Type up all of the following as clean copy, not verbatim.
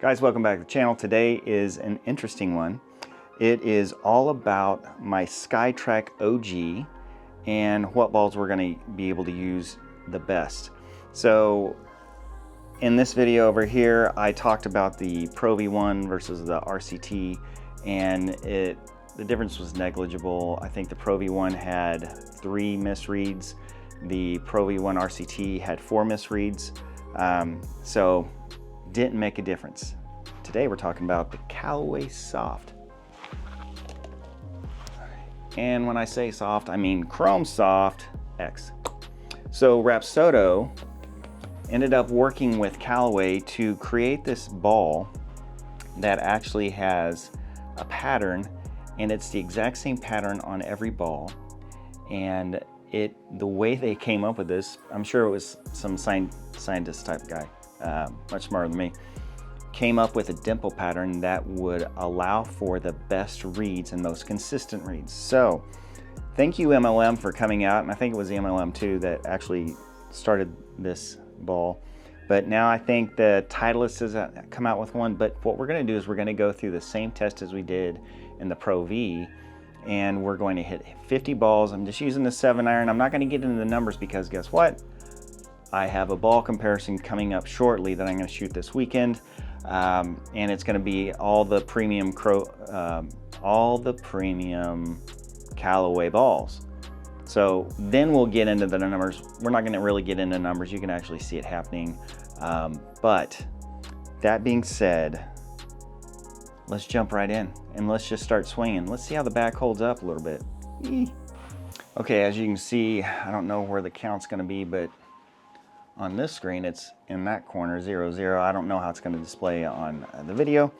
Guys, welcome back to the channel. Today is an interesting one. It is all about my SkyTrack OG and what balls we're going to be able to use the best. So in this video over here, I talked about the Pro V1 versus the RCT, and the difference was negligible. I think the Pro V1 had 3 misreads. The Pro V1 RCT had 4 misreads. So didn't make a difference. Today we're talking about the Callaway Soft. And when I say soft, I mean Chrome Soft X. So Rapsodo ended up working with Callaway to create this ball that actually has a pattern, and it's the exact same pattern on every ball. And the way they came up with this, I'm sure it was some scientist type guy, much smarter than me, came up with a dimple pattern that would allow for the best reads and most consistent reads. So thank you MLM for coming out, and I think it was the MLM too that actually started this ball. But now I think the Titleist has come out with one. But what we're going to do is we're going to go through the same test as we did in the Pro V, and we're going to hit 50 balls. I'm just using the 7-iron. I'm not going to get into the numbers because guess what? I have a ball comparison coming up shortly that I'm going to shoot this weekend, and it's going to be all the premium Callaway balls. So then we'll get into the numbers. We're not going to really get into numbers. You can actually see it happening. But that being said, let's jump right in and let's just start swinging. Let's see how the back holds up a little bit. Okay, as you can see, I don't know where the count's going to be, but on this screen, it's in that corner, 0, 0. I don't know how it's going to display on the video,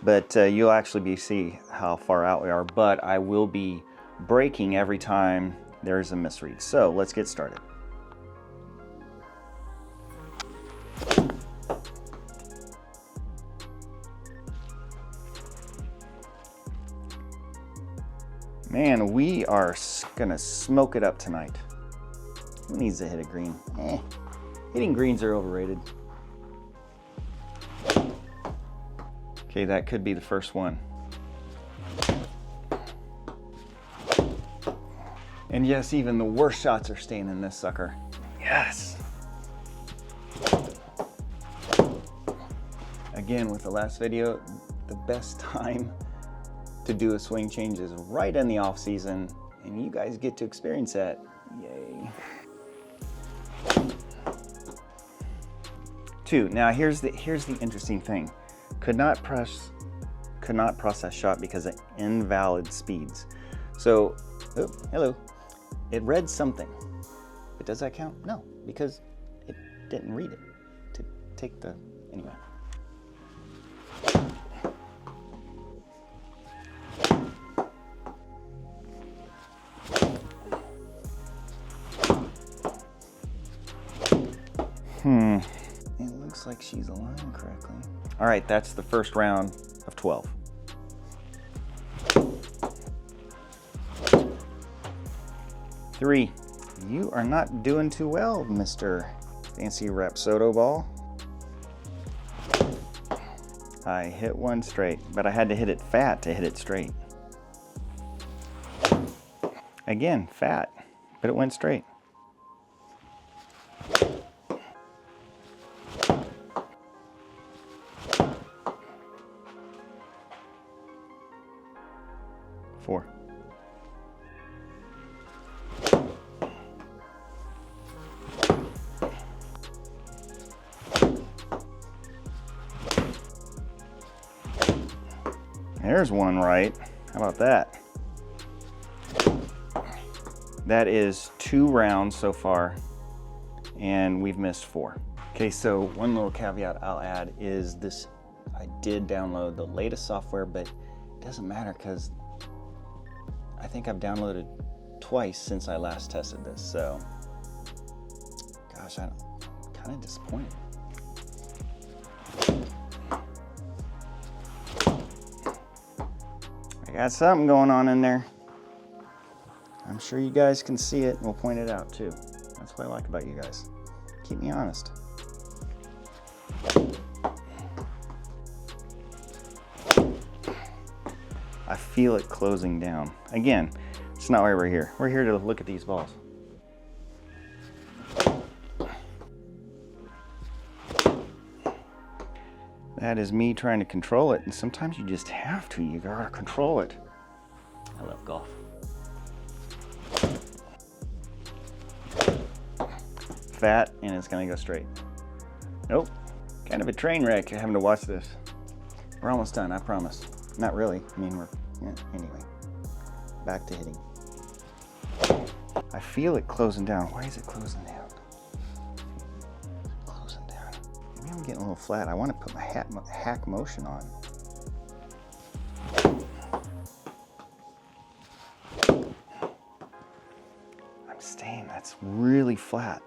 but you'll actually see how far out we are. But I will be braking every time there's a misread. So let's get started. Man, we are gonna smoke it up tonight. Who needs to hit a green? Hitting greens are overrated. Okay, that could be the first one. And yes, even the worst shots are staying in this sucker. Yes. Again, with the last video, the best time to do a swing change is right in the off season, and you guys get to experience that. Yay. 2. Now here's the interesting thing. Could not process shot because of invalid speeds. So, oh, hello. It read something, but does that count? No, because it didn't read it to take the, anyway. It looks like she's aligned correctly. All right, that's the first round of 12. Three, you are not doing too well, Mr. Fancy Rapsodo ball. I hit one straight, but I had to hit it fat to hit it straight. Again, fat, but it went straight. Four. There's one right. How about that? That is 2 rounds so far, and we've missed 4. Okay, so one little caveat I'll add is this. I did download the latest software, but it doesn't matter because I think I've downloaded twice since I last tested this. So, gosh, I'm kind of disappointed. I got something going on in there. I'm sure you guys can see it, and we'll point it out too. That's what I like about you guys. Keep me honest. feel it closing down. Again, it's not why we're here. We're here to look at these balls. That is me trying to control it, and sometimes you just have to. You gotta control it. I love golf. Fat, and it's gonna go straight. Nope. Kind of a train wreck having to watch this. We're almost done, I promise. Not really. I mean, anyway. Back to hitting. I feel it closing down. Why is it closing down? Closing down. Maybe I'm getting a little flat. I want to put my HackMotion on. I'm staying. That's really flat.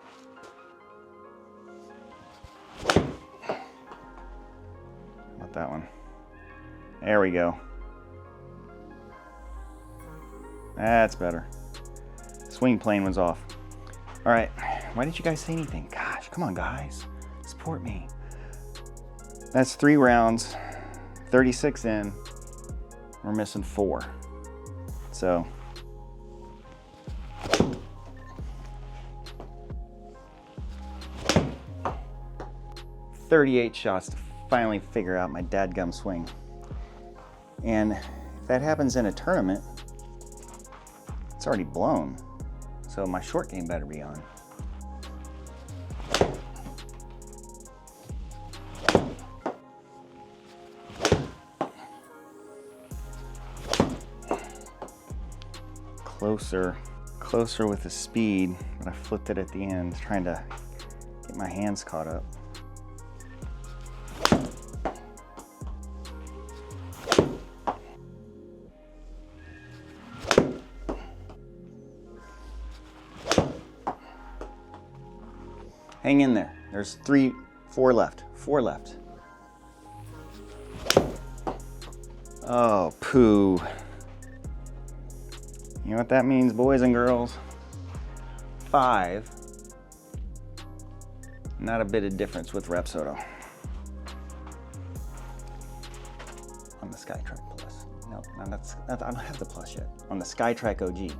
Not that one. There we go. That's better. Swing plane was off. All right, why didn't you guys say anything? Gosh, come on guys, support me. That's 3 rounds, 36 in. We're missing 4. So. $38 shots to finally figure out my dadgum swing. And if that happens in a tournament, it's already blown. So my short game better be on. Closer with the speed, but I flipped it at the end, trying to get my hands caught up. Hang in there. There's 4 left. 4 left. Oh, poo. You know what that means, boys and girls? 5. Not a bit of difference with Rapsodo. On the SkyTrack Plus. No, that's I don't have the Plus yet. On the SkyTrack OG.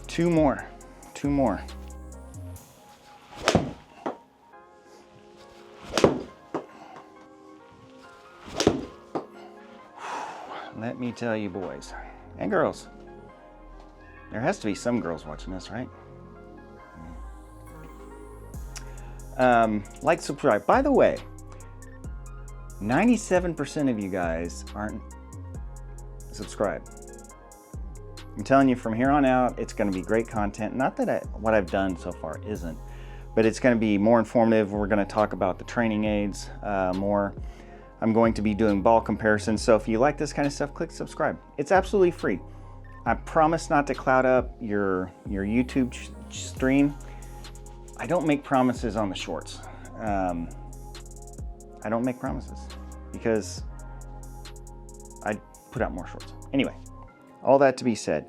Two more. Let me tell you, boys and girls, there has to be some girls watching this, right? Like, subscribe. By the way, 97% of you guys aren't subscribed. I'm telling you, from here on out, it's going to be great content. Not that what I've done so far isn't, but it's going to be more informative. We're going to talk about the training aids more. I'm going to be doing ball comparisons. So if you like this kind of stuff, click subscribe. It's absolutely free. I promise not to cloud up your YouTube stream. I don't make promises on the shorts. I don't make promises because I put out more shorts. Anyway. All that to be said,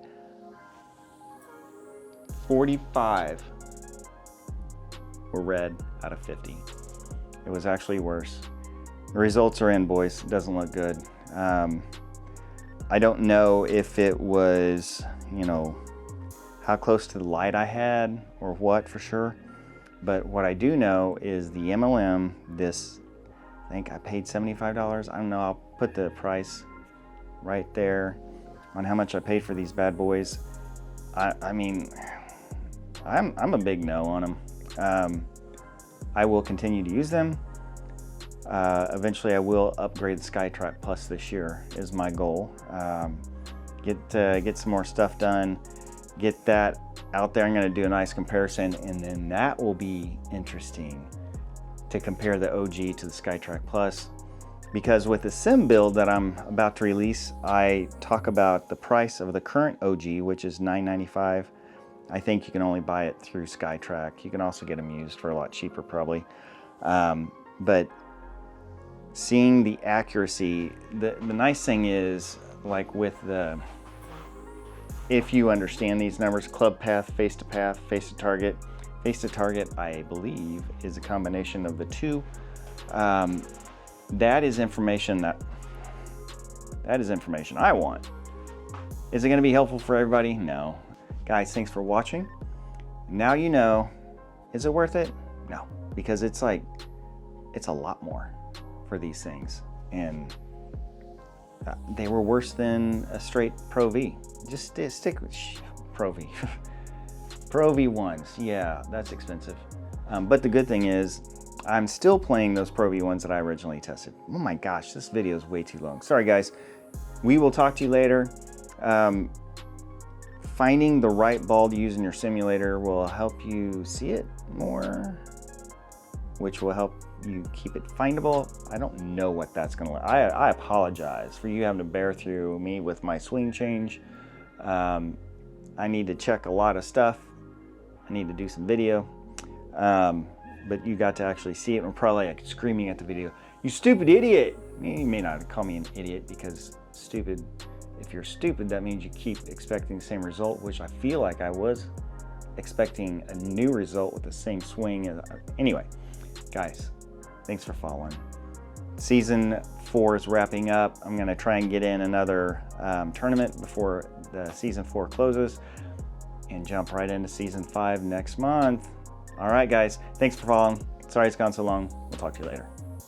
45 were red out of 50. It was actually worse. The results are in, boys. It doesn't look good. I don't know if it was, you know, how close to the light I had or what for sure. But what I do know is the MLM, this, I think I paid $75. I don't know, I'll put the price right there on how much I paid for these bad boys. I mean, I'm a big no on them. I will continue to use them. Eventually I will upgrade the SkyTrack Plus this year is my goal. Get some more stuff done, get that out there. I'm gonna do a nice comparison, and then that will be interesting to compare the OG to the SkyTrack Plus. Because with the sim build that I'm about to release, I talk about the price of the current OG, which is $9.95. I think you can only buy it through SkyTrack. You can also get them used for a lot cheaper probably. But seeing the accuracy, the nice thing is, like with the, if you understand these numbers, club path, face to path, face to target. Face to target, I believe, is a combination of the two. that is information is information I want. Is it going to be helpful for everybody? No. Guys, thanks for watching. Now you know. Is it worth it? No, because it's like, it's a lot more for these things. And they were worse than a straight Pro V. Just stick with Pro V. Pro V1s, yeah, that's expensive. But the good thing is, I'm still playing those Pro V1s that I originally tested. Oh my gosh, this video is way too long. Sorry guys. We will talk to you later. Finding the right ball to use in your simulator will help you see it more, which will help you keep it findable. I don't know what that's gonna look. I apologize for you having to bear through me with my swing change. I need to check a lot of stuff. I need to do some video. But you got to actually see it. I'm probably like screaming at the video, "You stupid idiot!" You may not call me an idiot because stupid. If you're stupid, that means you keep expecting the same result, which I feel like I was expecting a new result with the same swing. Anyway, guys, thanks for following. Season 4 is wrapping up. I'm gonna try and get in another tournament before the season 4 closes and jump right into season 5 next month. All right, guys, thanks for following. Sorry it's gone so long. We'll talk to you later.